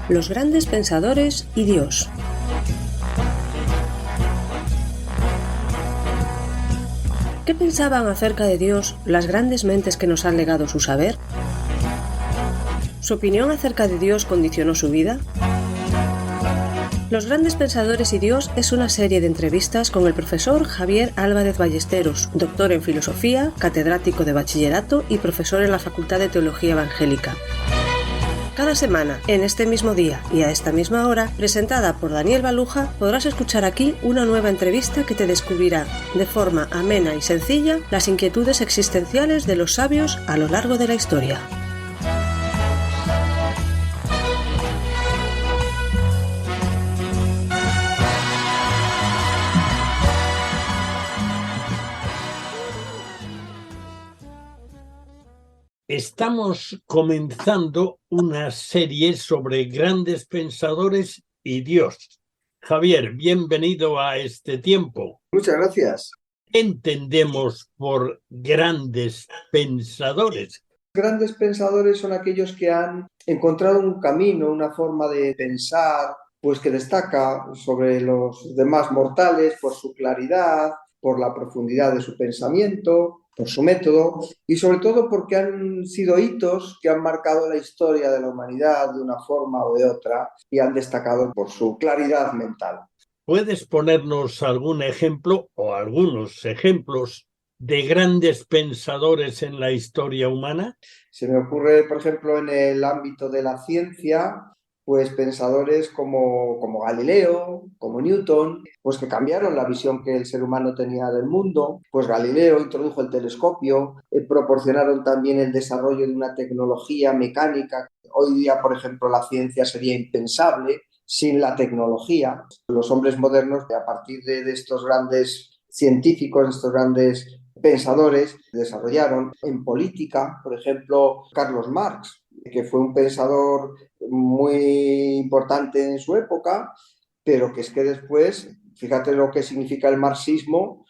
Los grandes pensadores y Dios. ¿Qué pensaban acerca de Dios las grandes mentes que nos han legado su saber? ¿Su opinión acerca de Dios condicionó su vida? Los grandes pensadores y Dios es una serie de entrevistas con el profesor Javier Álvarez Ballesteros, doctor en filosofía, catedrático de bachillerato y profesor en la Facultad de Teología Evangélica. Cada semana, en este mismo día y a esta misma hora, presentada por Daniel Baluja, podrás escuchar aquí una nueva entrevista que te descubrirá, de forma amena y sencilla, las inquietudes existenciales de los sabios a lo largo de la historia. Estamos comenzando una serie sobre grandes pensadores y Dios. Javier, bienvenido a este tiempo. Muchas gracias. ¿Qué entendemos por grandes pensadores? Grandes pensadores son aquellos que han encontrado un camino, una forma de pensar, pues que destaca sobre los demás mortales por su claridad, por la profundidad de su pensamiento, por su método y sobre todo porque han sido hitos que han marcado la historia de la humanidad de una forma o de otra y han destacado por su claridad mental. ¿Puedes ponernos algún ejemplo o algunos ejemplos de grandes pensadores en la historia humana? Se me ocurre, por ejemplo, en el ámbito de la ciencia, pues pensadores como Galileo, como Newton, pues que cambiaron la visión que el ser humano tenía del mundo. Pues Galileo introdujo el telescopio, proporcionaron también el desarrollo de una tecnología mecánica. Hoy día, por ejemplo, la ciencia sería impensable sin la tecnología. Los hombres modernos, a partir de estos grandes científicos, de estos grandes pensadores, desarrollaron en política, por ejemplo, Carlos Marx, que fue un pensador muy importante en su época, pero que es que después, fíjate lo que significa el marxismo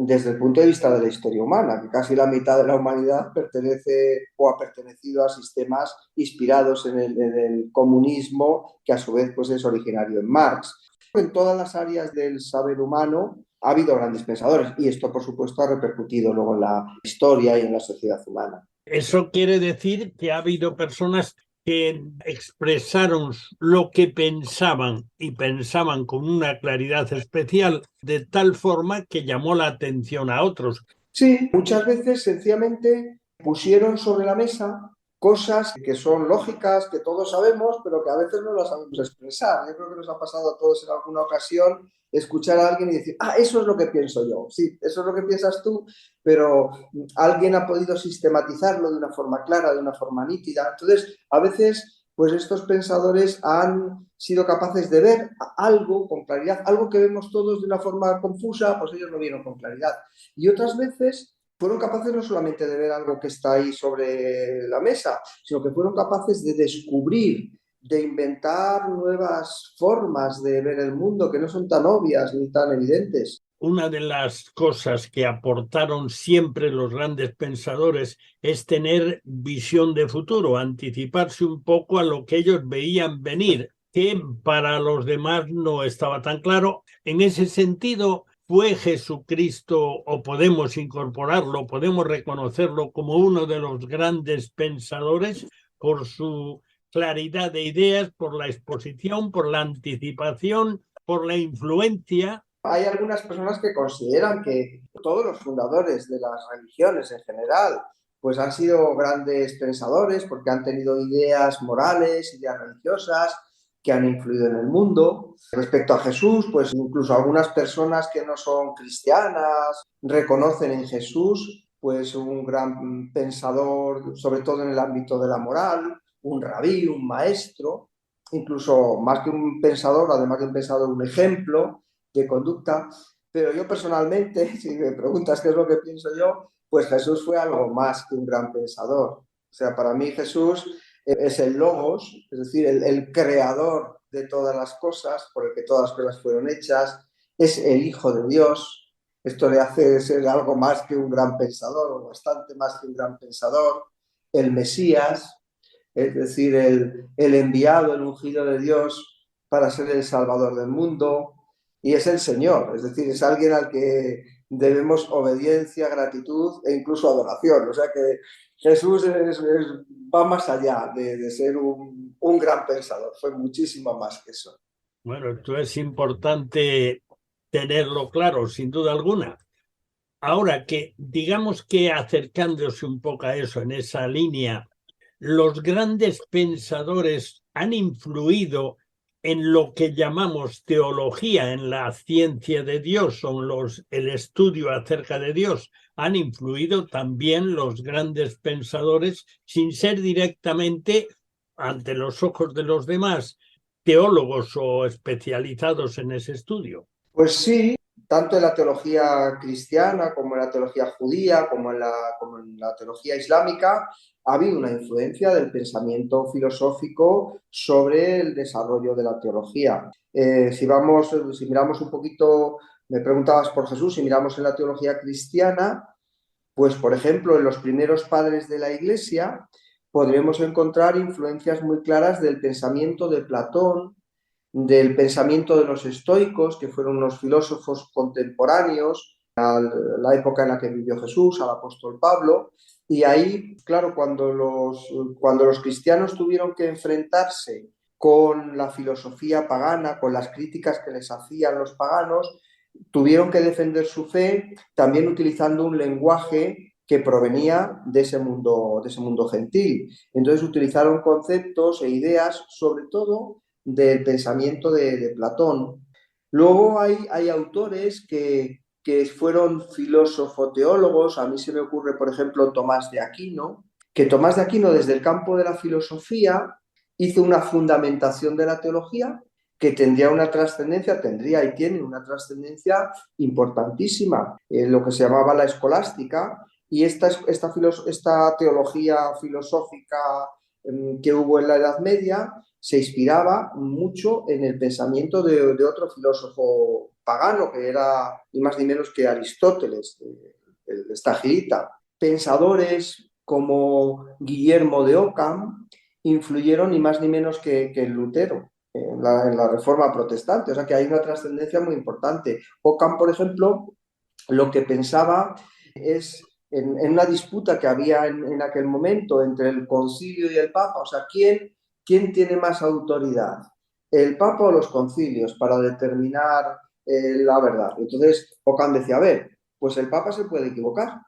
desde el punto de vista de la historia humana, que casi la mitad de la humanidad pertenece o ha pertenecido a sistemas inspirados en el comunismo, que a su vez pues, es originario en Marx. En todas las áreas del saber humano ha habido grandes pensadores y esto, por supuesto, ha repercutido luego en la historia y en la sociedad humana. Eso quiere decir que ha habido personas que expresaron lo que pensaban y pensaban con una claridad especial, de tal forma que llamó la atención a otros. Sí, muchas veces sencillamente pusieron sobre la mesa cosas que son lógicas, que todos sabemos, pero que a veces no las sabemos expresar. Yo creo que nos ha pasado a todos en alguna ocasión escuchar a alguien y decir, eso es lo que pienso yo. Sí, eso es lo que piensas tú, pero alguien ha podido sistematizarlo de una forma clara, de una forma nítida. Entonces, a veces, pues estos pensadores han sido capaces de ver algo con claridad, algo que vemos todos de una forma confusa, pues ellos lo vieron con claridad. Y otras veces fueron capaces no solamente de ver algo que está ahí sobre la mesa, sino que fueron capaces de descubrir, de inventar nuevas formas de ver el mundo que no son tan obvias ni tan evidentes. Una de las cosas que aportaron siempre los grandes pensadores es tener visión de futuro, anticiparse un poco a lo que ellos veían venir, que para los demás no estaba tan claro. En ese sentido, ¿fue Jesucristo, o podemos incorporarlo, podemos reconocerlo como uno de los grandes pensadores por su claridad de ideas, por la exposición, por la anticipación, por la influencia? Hay algunas personas que consideran que todos los fundadores de las religiones en general pues han sido grandes pensadores porque han tenido ideas morales, ideas religiosas que han influido en el mundo. Respecto a Jesús, pues incluso algunas personas que no son cristianas reconocen en Jesús pues un gran pensador, sobre todo en el ámbito de la moral, un rabí, un maestro, incluso más que un pensador, además de un pensador, un ejemplo de conducta. Pero yo personalmente, si me preguntas qué es lo que pienso yo, pues Jesús fue algo más que un gran pensador. O sea, para mí Jesús es el logos, es decir, el creador de todas las cosas, por el que todas las cosas fueron hechas, es el Hijo de Dios. Esto le hace ser algo más que un gran pensador, o bastante más que un gran pensador, el Mesías. es decir, el enviado, el ungido de Dios para ser el Salvador del mundo, y es el Señor, es decir, es alguien al que debemos obediencia, gratitud e incluso adoración. O sea que Jesús va más allá de ser un gran pensador, fue muchísimo más que eso. Bueno, esto es importante tenerlo claro, sin duda alguna. Ahora que digamos que acercándose un poco a eso, en esa línea, los grandes pensadores han influido en lo que llamamos teología, en la ciencia de Dios o el estudio acerca de Dios. Han influido también los grandes pensadores sin ser directamente, ante los ojos de los demás, teólogos o especializados en ese estudio. Pues sí, tanto en la teología cristiana como en la teología judía, como en la teología islámica, ha habido una influencia del pensamiento filosófico sobre el desarrollo de la teología. Si miramos un poquito, me preguntabas por Jesús, si miramos en la teología cristiana, pues por ejemplo, en los primeros padres de la Iglesia podremos encontrar influencias muy claras del pensamiento de Platón, del pensamiento de los estoicos, que fueron unos filósofos contemporáneos a la época en la que vivió Jesús, al apóstol Pablo, y ahí, claro, cuando los cristianos tuvieron que enfrentarse con la filosofía pagana, con las críticas que les hacían los paganos, tuvieron que defender su fe también utilizando un lenguaje que provenía de ese mundo gentil. Entonces utilizaron conceptos e ideas, sobre todo del pensamiento de Platón. Luego hay autores que fueron filósofo-teólogos. A mí se me ocurre, por ejemplo, Tomás de Aquino, que Tomás de Aquino, desde el campo de la filosofía, hizo una fundamentación de la teología que tendría y tiene una trascendencia importantísima, lo que se llamaba la escolástica, y esta teología filosófica que hubo en la Edad Media se inspiraba mucho en el pensamiento de otro filósofo pagano, que era ni más ni menos que Aristóteles, el estagirita. Pensadores como Guillermo de Ockham influyeron ni más ni menos que en Lutero, en la Reforma Protestante, o sea que hay una trascendencia muy importante. Ockham, por ejemplo, lo que pensaba es en una disputa que había en aquel momento entre el concilio y el papa, o sea, ¿quién tiene más autoridad? ¿El papa o los concilios para determinar la verdad? Entonces Ockham decía, a ver, pues el papa se puede equivocar.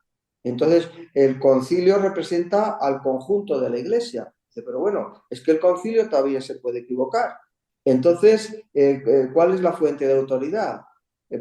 Entonces el concilio representa al conjunto de la iglesia. Dice, pero bueno, es que el concilio todavía se puede equivocar. Entonces, ¿cuál es la fuente de autoridad?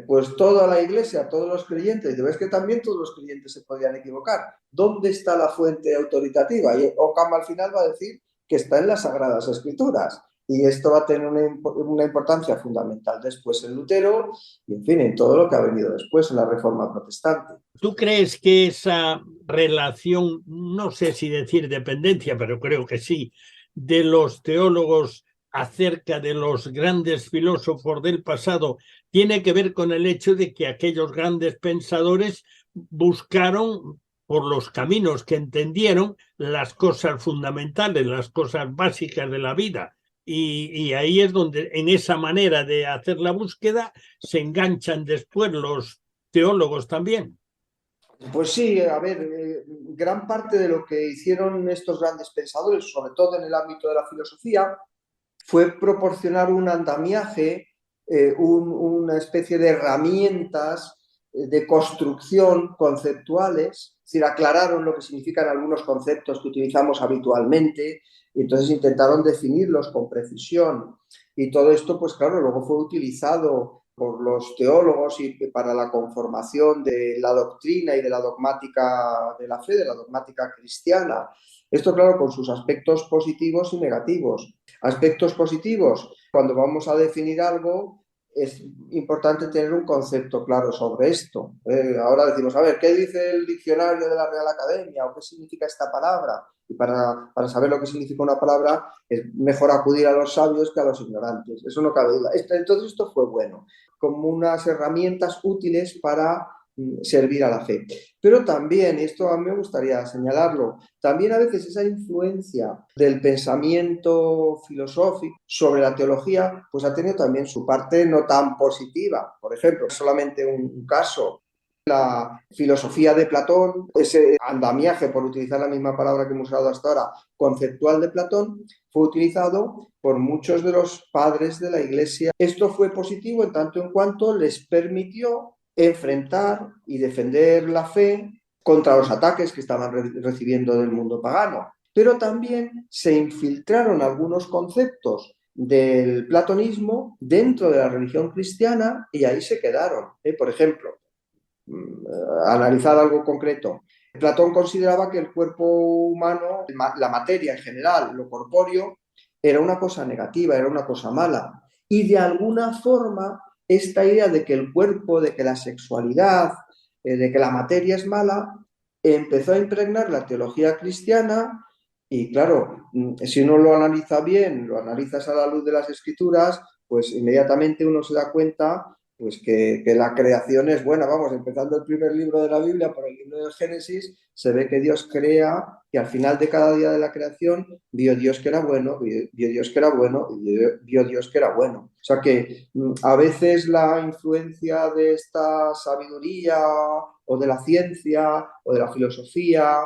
Pues toda la iglesia, todos los creyentes. Y ves que también todos los creyentes se podían equivocar. ¿Dónde está la fuente autoritativa? Y Ockham al final va a decir que está en las Sagradas Escrituras. Y esto va a tener una importancia fundamental después en Lutero y, en fin, en todo lo que ha venido después en la Reforma Protestante. ¿Tú crees que esa relación, no sé si decir dependencia, pero creo que sí, de los teólogos acerca de los grandes filósofos del pasado tiene que ver con el hecho de que aquellos grandes pensadores buscaron, por los caminos que entendieron, las cosas fundamentales, las cosas básicas de la vida? Y ahí es donde, en esa manera de hacer la búsqueda, se enganchan después los teólogos también. Pues sí, a ver, gran parte de lo que hicieron estos grandes pensadores, sobre todo en el ámbito de la filosofía, fue proporcionar un andamiaje, una especie de herramientas de construcción conceptuales, es decir, aclararon lo que significan algunos conceptos que utilizamos habitualmente, y entonces intentaron definirlos con precisión. Y todo esto, pues claro, luego fue utilizado por los teólogos y para la conformación de la doctrina y de la dogmática de la fe, de la dogmática cristiana. Esto, claro, con sus aspectos positivos y negativos. Aspectos positivos, cuando vamos a definir algo, es importante tener un concepto claro sobre esto. Ahora decimos, a ver, ¿qué dice el diccionario de la Real Academia? ¿O qué significa esta palabra? Y para saber lo que significa una palabra, es mejor acudir a los sabios que a los ignorantes. Eso no cabe duda. Entonces esto fue bueno, como unas herramientas útiles para servir a la fe. Pero también, y esto a mí me gustaría señalarlo, también a veces esa influencia del pensamiento filosófico sobre la teología, pues ha tenido también su parte no tan positiva. Por ejemplo, solamente un caso, la filosofía de Platón, ese andamiaje, por utilizar la misma palabra que hemos usado hasta ahora, conceptual de Platón, fue utilizado por muchos de los padres de la Iglesia. Esto fue positivo en tanto en cuanto les permitió enfrentar y defender la fe contra los ataques que estaban recibiendo del mundo pagano. Pero también se infiltraron algunos conceptos del platonismo dentro de la religión cristiana y ahí se quedaron. Por ejemplo, analizar algo concreto. Platón consideraba que el cuerpo humano, la materia en general, lo corpóreo, era una cosa negativa, era una cosa mala. Y de alguna forma, esta idea de que el cuerpo, de que la sexualidad, de que la materia es mala, empezó a impregnar la teología cristiana. Y claro, si uno lo analiza bien, lo analizas a la luz de las escrituras, pues inmediatamente uno se da cuenta pues que la creación es buena. Vamos, empezando el primer libro de la Biblia, por el libro del Génesis, se ve que Dios crea, y al final de cada día de la creación vio Dios que era bueno, vio Dios que era bueno, y vio Dios que era bueno. O sea que a veces la influencia de esta sabiduría o de la ciencia o de la filosofía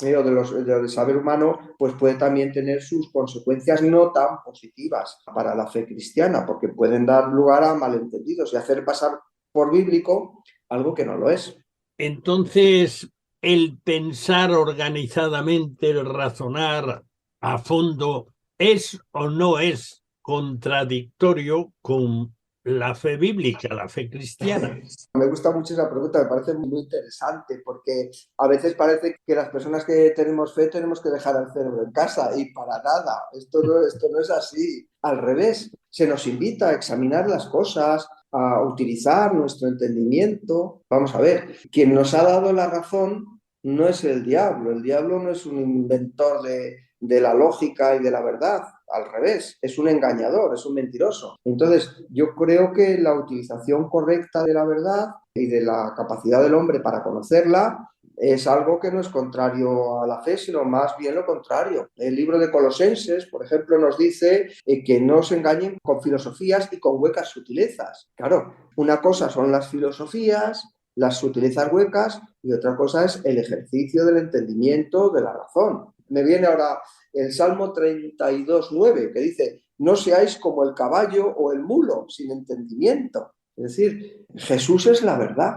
o del saber humano, pues puede también tener sus consecuencias no tan positivas para la fe cristiana, porque pueden dar lugar a malentendidos y hacer pasar por bíblico algo que no lo es. Entonces, el pensar organizadamente, el razonar a fondo, ¿es o no es contradictorio con la fe bíblica, la fe cristiana? Me gusta mucho esa pregunta, me parece muy interesante, porque a veces parece que las personas que tenemos fe tenemos que dejar el cerebro en casa, y para nada, esto no es así. Al revés, se nos invita a examinar las cosas, a utilizar nuestro entendimiento. Vamos a ver, quien nos ha dado la razón no es el diablo no es un inventor de la lógica y de la verdad. Al revés, es un engañador, es un mentiroso. Entonces, yo creo que la utilización correcta de la verdad y de la capacidad del hombre para conocerla es algo que no es contrario a la fe, sino más bien lo contrario. El libro de Colosenses, por ejemplo, nos dice que no se engañen con filosofías y con huecas sutilezas. Claro, una cosa son las filosofías, las sutilezas huecas, y otra cosa es el ejercicio del entendimiento, de la razón. Me viene ahora el Salmo 32:9, que dice: no seáis como el caballo o el mulo, sin entendimiento. Es decir, Jesús es la verdad.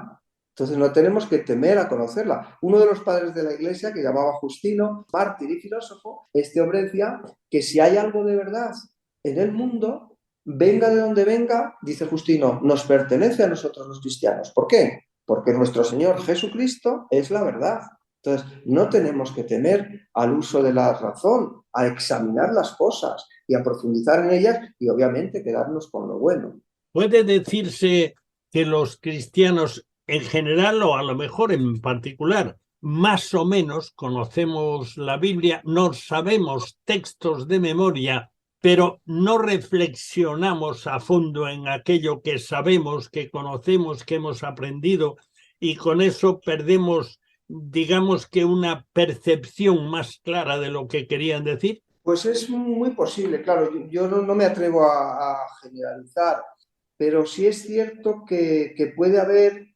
Entonces no tenemos que temer a conocerla. Uno de los padres de la Iglesia, que llamaba Justino, mártir y filósofo, este hombre decía que si hay algo de verdad en el mundo, venga de donde venga, dice Justino, nos pertenece a nosotros los cristianos. ¿Por qué? Porque nuestro Señor Jesucristo es la verdad. Entonces, no tenemos que temer al uso de la razón, a examinar las cosas y a profundizar en ellas, y obviamente quedarnos con lo bueno. ¿Puede decirse que los cristianos en general, o a lo mejor en particular, más o menos conocemos la Biblia, nos sabemos textos de memoria, pero no reflexionamos a fondo en aquello que sabemos, que conocemos, que hemos aprendido, y con eso perdemos, digamos que una percepción más clara de lo que querían decir? Pues es muy posible, claro, yo no me atrevo a generalizar, pero sí es cierto que puede haber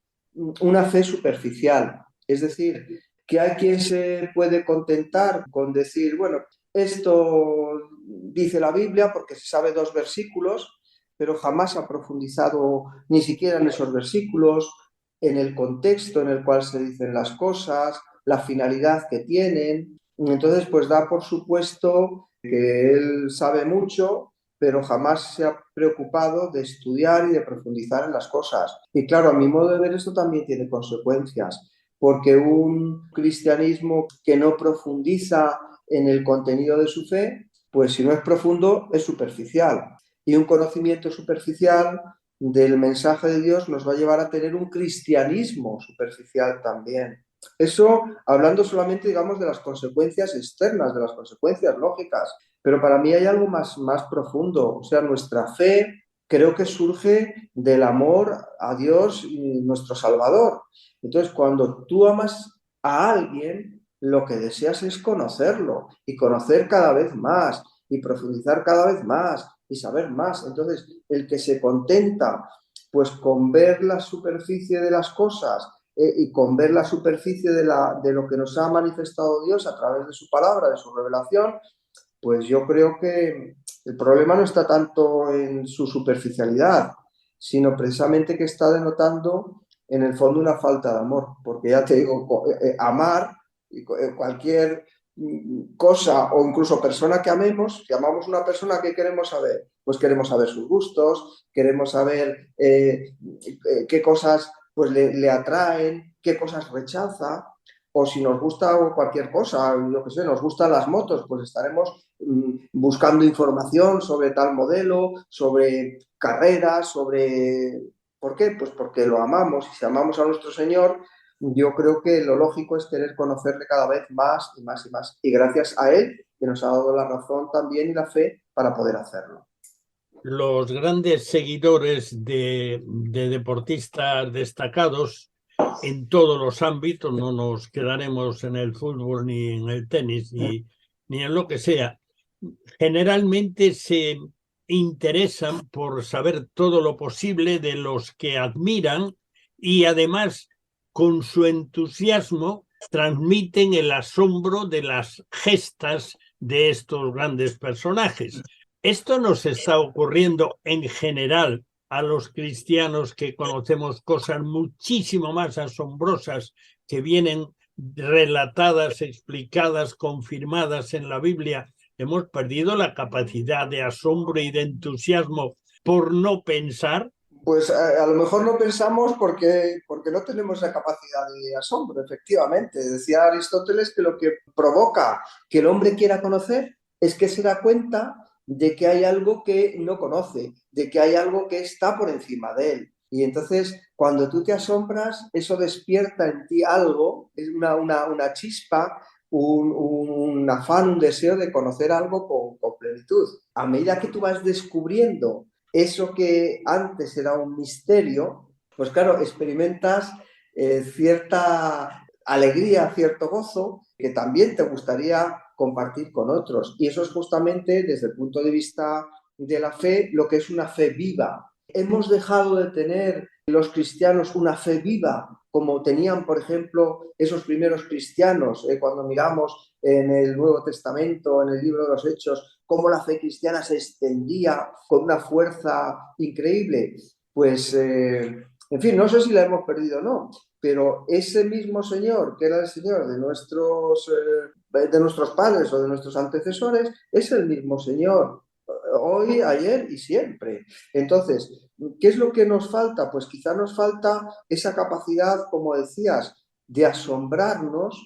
una fe superficial. Es decir, que hay quien se puede contentar con decir, bueno, esto dice la Biblia porque se sabe 2 versículos, pero jamás ha profundizado ni siquiera en esos versículos, en el contexto en el cual se dicen las cosas, la finalidad que tienen. Entonces, pues da por supuesto que él sabe mucho, pero jamás se ha preocupado de estudiar y de profundizar en las cosas. Y claro, a mi modo de ver, esto también tiene consecuencias, porque un cristianismo que no profundiza en el contenido de su fe, pues si no es profundo, es superficial. Y un conocimiento superficial del mensaje de Dios nos va a llevar a tener un cristianismo superficial también. Eso hablando solamente, digamos, de las consecuencias externas, de las consecuencias lógicas, pero para mí hay algo más profundo. O sea, nuestra fe creo que surge del amor a Dios y nuestro Salvador. Entonces, cuando tú amas a alguien, lo que deseas es conocerlo y conocer cada vez más y profundizar cada vez más y saber más. Entonces, el que se contenta pues con ver la superficie de las cosas y con ver la superficie de lo que nos ha manifestado Dios a través de su palabra, de su revelación, pues yo creo que el problema no está tanto en su superficialidad, sino precisamente que está denotando en el fondo una falta de amor, porque ya te digo, amar cualquier cosa o incluso persona que amemos, si amamos una persona, ¿qué queremos saber? Pues queremos saber sus gustos, queremos saber qué cosas pues le atraen, qué cosas rechaza, o si nos gusta cualquier cosa, yo que sé, nos gustan las motos, pues estaremos buscando información sobre tal modelo, sobre carreras, sobre... ¿Por qué? Pues porque lo amamos, y si amamos a nuestro Señor, yo creo que lo lógico es querer conocerle cada vez más y más y más. Y gracias a Él, que nos ha dado la razón también y la fe para poder hacerlo. Los grandes seguidores de deportistas destacados en todos los ámbitos, no nos quedaremos en el fútbol ni en el tenis ni en lo que sea, generalmente se interesan por saber todo lo posible de los que admiran y además con su entusiasmo transmiten el asombro de las gestas de estos grandes personajes. Esto nos está ocurriendo en general a los cristianos, que conocemos cosas muchísimo más asombrosas que vienen relatadas, explicadas, confirmadas en la Biblia. Hemos perdido la capacidad de asombro y de entusiasmo por no pensar. Pues a lo mejor no pensamos porque no tenemos la capacidad de asombro, efectivamente. Decía Aristóteles que lo que provoca que el hombre quiera conocer es que se da cuenta de que hay algo que no conoce, de que hay algo que está por encima de él. Y entonces, cuando tú te asombras, eso despierta en ti algo, es una chispa, un afán, un deseo de conocer algo con plenitud. A medida que tú vas descubriendo eso que antes era un misterio, pues claro, experimentas cierta alegría, cierto gozo que también te gustaría compartir con otros. Y eso es justamente desde el punto de vista de la fe lo que es una fe viva. Hemos dejado de tener los cristianos una fe viva como tenían, por ejemplo, esos primeros cristianos, cuando miramos en el Nuevo Testamento, en el libro de los Hechos, cómo la fe cristiana se extendía con una fuerza increíble. Pues, en fin, no sé si la hemos perdido o no, pero ese mismo Señor, que era el Señor de nuestros padres o de nuestros antecesores, es el mismo Señor hoy, ayer y siempre. Entonces, ¿qué es lo que nos falta? Pues quizá nos falta esa capacidad, como decías, de asombrarnos,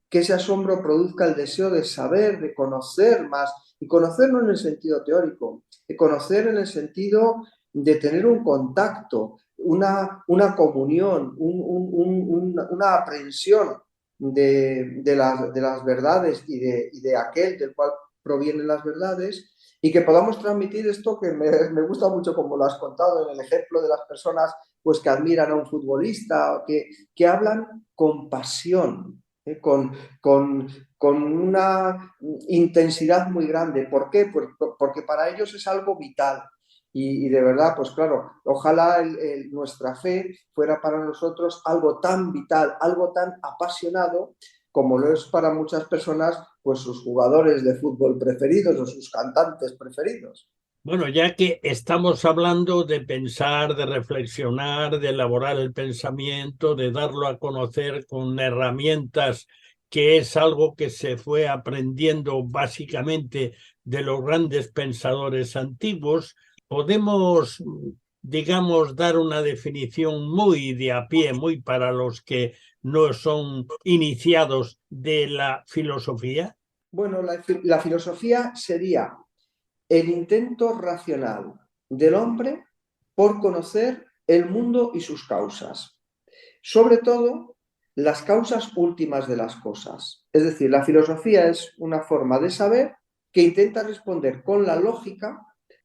que ese asombro produzca el deseo de saber, de conocer más, y conocer no en el sentido teórico, de conocer en el sentido de tener un contacto, una comunión, una aprehensión de las verdades y de aquel del cual provienen las verdades, y que podamos transmitir esto que me gusta mucho, como lo has contado, en el ejemplo de las personas pues, que admiran a un futbolista, que hablan con pasión, con una intensidad muy grande. ¿Por qué? Porque para ellos es algo vital. Y de verdad, pues claro, ojalá nuestra fe fuera para nosotros algo tan vital, algo tan apasionado, como lo es para muchas personas, pues sus jugadores de fútbol preferidos o sus cantantes preferidos. Bueno, ya que estamos hablando de pensar, de reflexionar, de elaborar el pensamiento, de darlo a conocer con herramientas, que es algo que se fue aprendiendo básicamente de los grandes pensadores antiguos, podemos, digamos, dar una definición muy de a pie, muy para los que no son iniciados de la filosofía. Bueno, la filosofía sería el intento racional del hombre por conocer el mundo y sus causas. Sobre todo, las causas últimas de las cosas. Es decir, la filosofía es una forma de saber que intenta responder con la lógica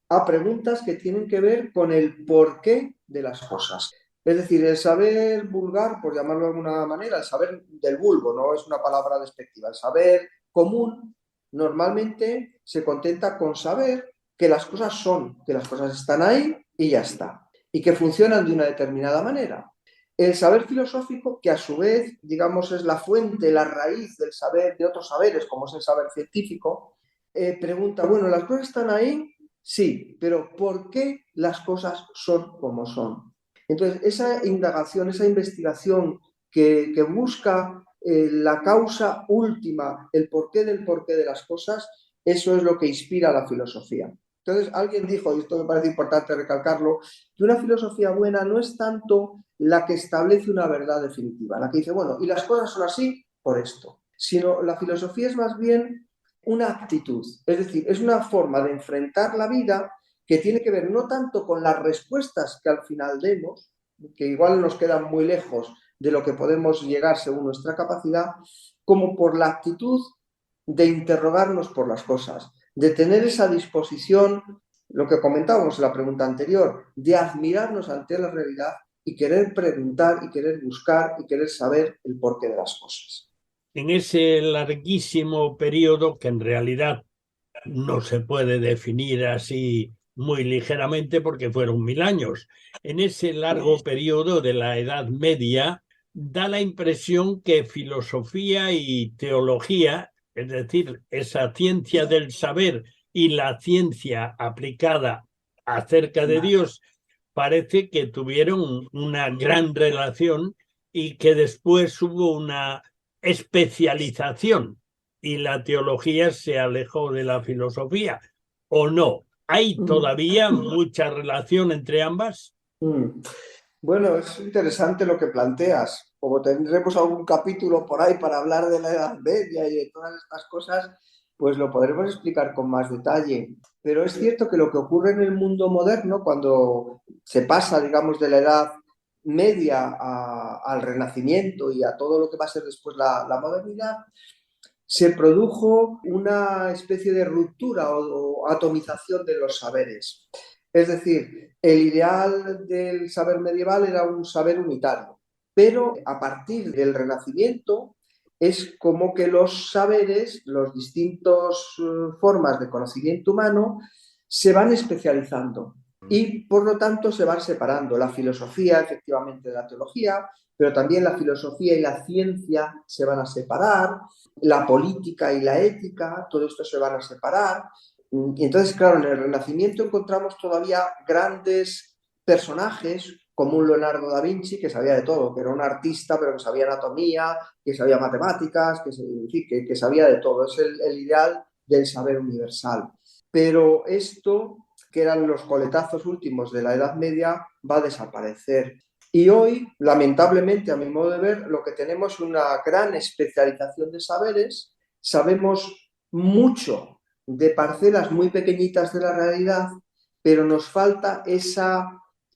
a preguntas que tienen que ver con el porqué de las cosas. Es decir, el saber vulgar, por llamarlo de alguna manera, el saber del vulgo, no es una palabra despectiva, el saber común normalmente se contenta con saber que las cosas son, que las cosas están ahí y ya está, y que funcionan de una determinada manera. El saber filosófico, que a su vez, digamos, es la fuente, la raíz del saber, de otros saberes, como es el saber científico, pregunta, bueno, ¿las cosas están ahí? Sí, pero ¿por qué las cosas son como son? Entonces, esa indagación, esa investigación que busca la causa última, el porqué de las cosas, eso es lo que inspira a la filosofía. Entonces, alguien dijo, y esto me parece importante recalcarlo, que una filosofía buena no es tanto la que establece una verdad definitiva, la que dice, bueno, y las cosas son así por esto, sino la filosofía es más bien una actitud, es decir, es una forma de enfrentar la vida que tiene que ver no tanto con las respuestas que al final demos, que igual nos quedan muy lejos de lo que podemos llegar según nuestra capacidad, como por la actitud de interrogarnos por las cosas, de tener esa disposición, lo que comentábamos en la pregunta anterior, de admirarnos ante la realidad y querer preguntar y querer buscar y querer saber el porqué de las cosas. En ese larguísimo periodo, que en realidad no se puede definir así muy ligeramente porque fueron 1000 años, en ese largo periodo de la Edad Media, da la impresión que filosofía y teología, es decir, esa ciencia del saber y la ciencia aplicada acerca de Dios, parece que tuvieron una gran relación y que después hubo una especialización y la teología se alejó de la filosofía, ¿o no? ¿Hay todavía mucha relación entre ambas? Bueno, es interesante lo que planteas. Como tendremos algún capítulo por ahí para hablar de la Edad Media y de todas estas cosas, pues lo podremos explicar con más detalle. Pero es cierto que lo que ocurre en el mundo moderno, cuando se pasa, digamos, de la Edad Media al Renacimiento y a todo lo que va a ser después la modernidad, se produjo una especie de ruptura o atomización de los saberes. Es decir, el ideal del saber medieval era un saber unitario, pero a partir del Renacimiento es como que los saberes, las distintas formas de conocimiento humano, se van especializando y por lo tanto se van separando. La filosofía, efectivamente, de la teología, pero también la filosofía y la ciencia se van a separar, la política y la ética, todo esto se van a separar. Y entonces, claro, en el Renacimiento encontramos todavía grandes personajes como un Leonardo da Vinci, que sabía de todo, que era un artista, pero que sabía anatomía, que sabía matemáticas, que sabía de todo. Es el ideal del saber universal. Pero esto, que eran los coletazos últimos de la Edad Media, va a desaparecer. Y hoy, lamentablemente, a mi modo de ver, lo que tenemos es una gran especialización de saberes. Sabemos mucho de parcelas muy pequeñitas de la realidad, pero nos falta esa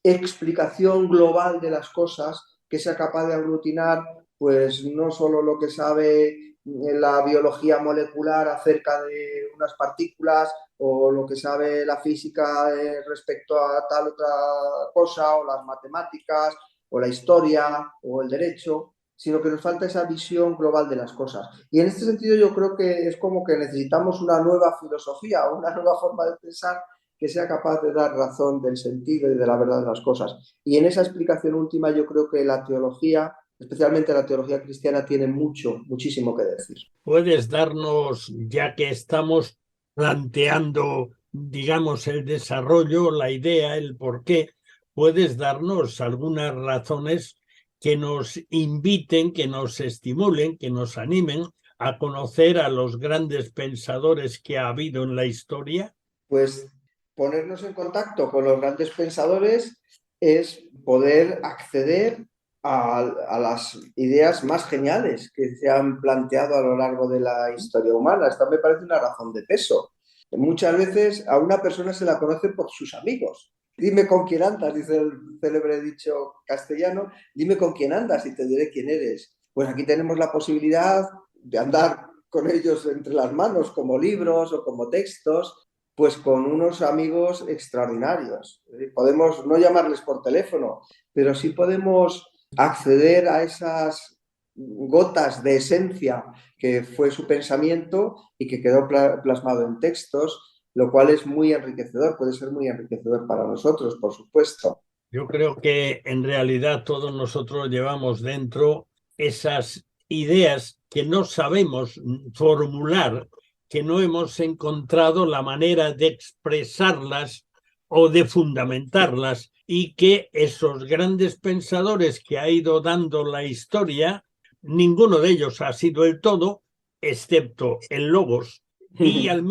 explicación global de las cosas que sea capaz de aglutinar, pues no solo lo que sabe la biología molecular acerca de unas partículas o lo que sabe la física respecto a tal otra cosa, o las matemáticas, o la historia, o el derecho, sino que nos falta esa visión global de las cosas. Y en este sentido yo creo que es como que necesitamos una nueva filosofía, una nueva forma de pensar que sea capaz de dar razón del sentido y de la verdad de las cosas. Y en esa explicación última yo creo que la teología, especialmente la teología cristiana, tiene muchísimo que decir. ¿Puedes darnos, ya que estamos planteando, digamos, el desarrollo, la idea, el porqué, puedes darnos algunas razones que nos inviten, que nos estimulen, que nos animen a conocer a los grandes pensadores que ha habido en la historia? Pues ponernos en contacto con los grandes pensadores es poder acceder a las ideas más geniales que se han planteado a lo largo de la historia humana. Esta me parece una razón de peso. Muchas veces a una persona se la conoce por sus amigos. Dime con quién andas, dice el célebre dicho castellano, dime con quién andas y te diré quién eres. Pues aquí tenemos la posibilidad de andar con ellos entre las manos como libros o como textos pues con unos amigos extraordinarios. Podemos no llamarles por teléfono, pero sí podemos acceder a esas gotas de esencia que fue su pensamiento y que quedó plasmado en textos, lo cual es muy enriquecedor, puede ser muy enriquecedor para nosotros, por supuesto. Yo creo que en realidad todos nosotros llevamos dentro esas ideas que no sabemos formular, que no hemos encontrado la manera de expresarlas o de fundamentarlas, y que esos grandes pensadores que ha ido dando la historia, ninguno de ellos ha sido el todo, excepto el Logos, y al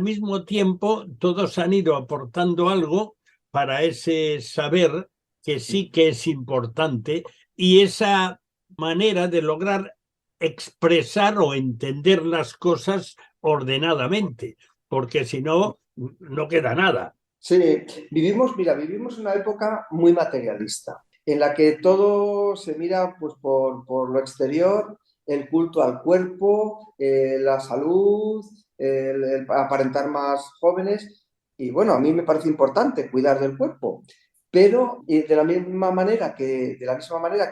mismo tiempo todos han ido aportando algo para ese saber que sí que es importante, y esa manera de lograr expresar o entender las cosas ordenadamente, porque si no, no queda nada. Sí, vivimos una época muy materialista, en la que todo se mira pues, por lo exterior, el culto al cuerpo, la salud, el aparentar más jóvenes. Y bueno, a mí me parece importante cuidar del cuerpo, pero de la misma manera que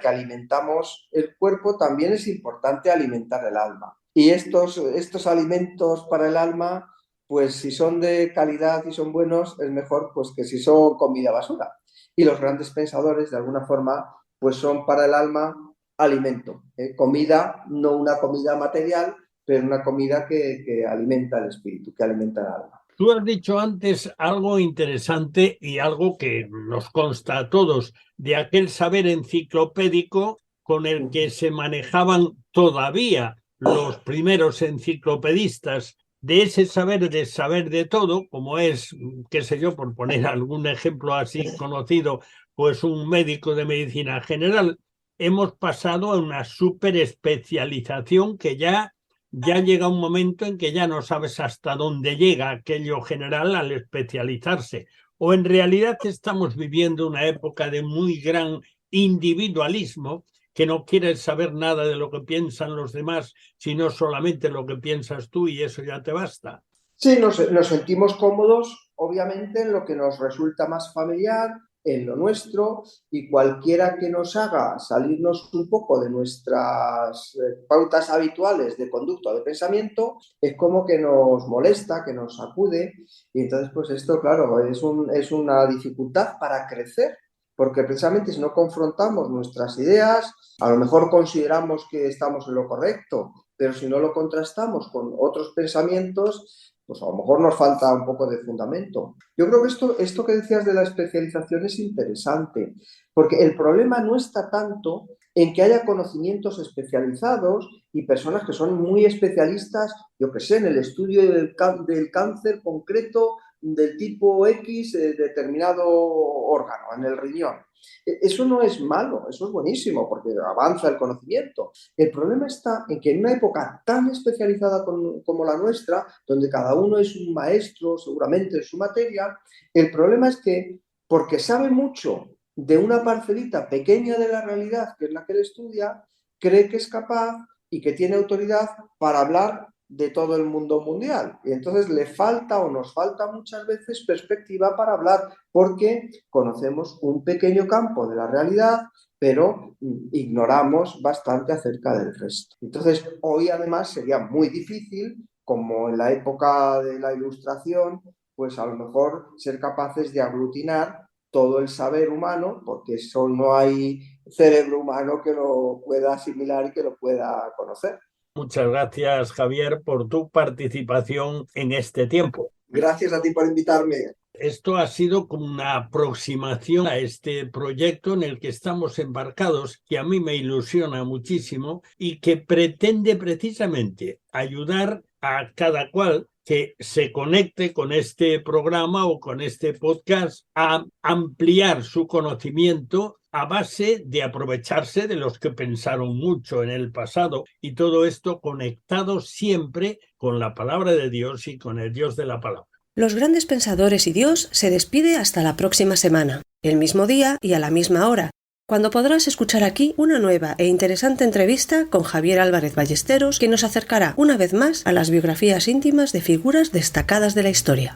alimentamos el cuerpo, también es importante alimentar el alma. Y estos alimentos para el alma, pues si son de calidad y son buenos, es mejor pues que si son comida basura. Y los grandes pensadores, de alguna forma, pues son para el alma alimento. Comida, no una comida material, pero una comida que alimenta el espíritu, que alimenta el alma. Tú has dicho antes algo interesante y algo que nos consta a todos, de aquel saber enciclopédico con el que se manejaban todavía los primeros enciclopedistas, de ese saber de todo, como es, qué sé yo, por poner algún ejemplo así conocido, pues un médico de medicina general. Hemos pasado a una superespecialización que ya llega un momento en que ya no sabes hasta dónde llega aquello general al especializarse. O en realidad estamos viviendo una época de muy gran individualismo, que no quieres saber nada de lo que piensan los demás, sino solamente lo que piensas tú, y eso ya te basta. Sí, nos sentimos cómodos, obviamente, en lo que nos resulta más familiar, en lo nuestro, y cualquiera que nos haga salirnos un poco de nuestras pautas habituales de conducta o de pensamiento, es como que nos molesta, que nos sacude, y entonces pues esto, claro, es una dificultad para crecer, porque precisamente si no confrontamos nuestras ideas, a lo mejor consideramos que estamos en lo correcto, pero si no lo contrastamos con otros pensamientos, pues a lo mejor nos falta un poco de fundamento. Yo creo que esto que decías de la especialización es interesante, porque el problema no está tanto en que haya conocimientos especializados y personas que son muy especialistas, yo que sé, en el estudio del cáncer concreto del tipo X, determinado órgano, en el riñón. Eso no es malo, eso es buenísimo, porque avanza el conocimiento. El problema está en que en una época tan especializada como la nuestra, donde cada uno es un maestro seguramente en su materia, el problema es que, porque sabe mucho de una parcelita pequeña de la realidad, que es la que él estudia, cree que es capaz y que tiene autoridad para hablar de todo el mundo mundial. Y entonces le falta o nos falta muchas veces perspectiva para hablar, porque conocemos un pequeño campo de la realidad, pero ignoramos bastante acerca del resto. Entonces, hoy además sería muy difícil, como en la época de la Ilustración, pues a lo mejor ser capaces de aglutinar todo el saber humano, porque eso no hay cerebro humano que lo pueda asimilar y que lo pueda conocer. Muchas gracias, Javier, por tu participación en este tiempo. Gracias a ti por invitarme. Esto ha sido como una aproximación a este proyecto en el que estamos embarcados, que a mí me ilusiona muchísimo y que pretende precisamente ayudar a cada cual que se conecte con este programa o con este podcast a ampliar su conocimiento a base de aprovecharse de los que pensaron mucho en el pasado, y todo esto conectado siempre con la palabra de Dios y con el Dios de la palabra. Los grandes pensadores y Dios se despide hasta la próxima semana, el mismo día y a la misma hora, cuando podrás escuchar aquí una nueva e interesante entrevista con Javier Álvarez Ballesteros, que nos acercará una vez más a las biografías íntimas de figuras destacadas de la historia.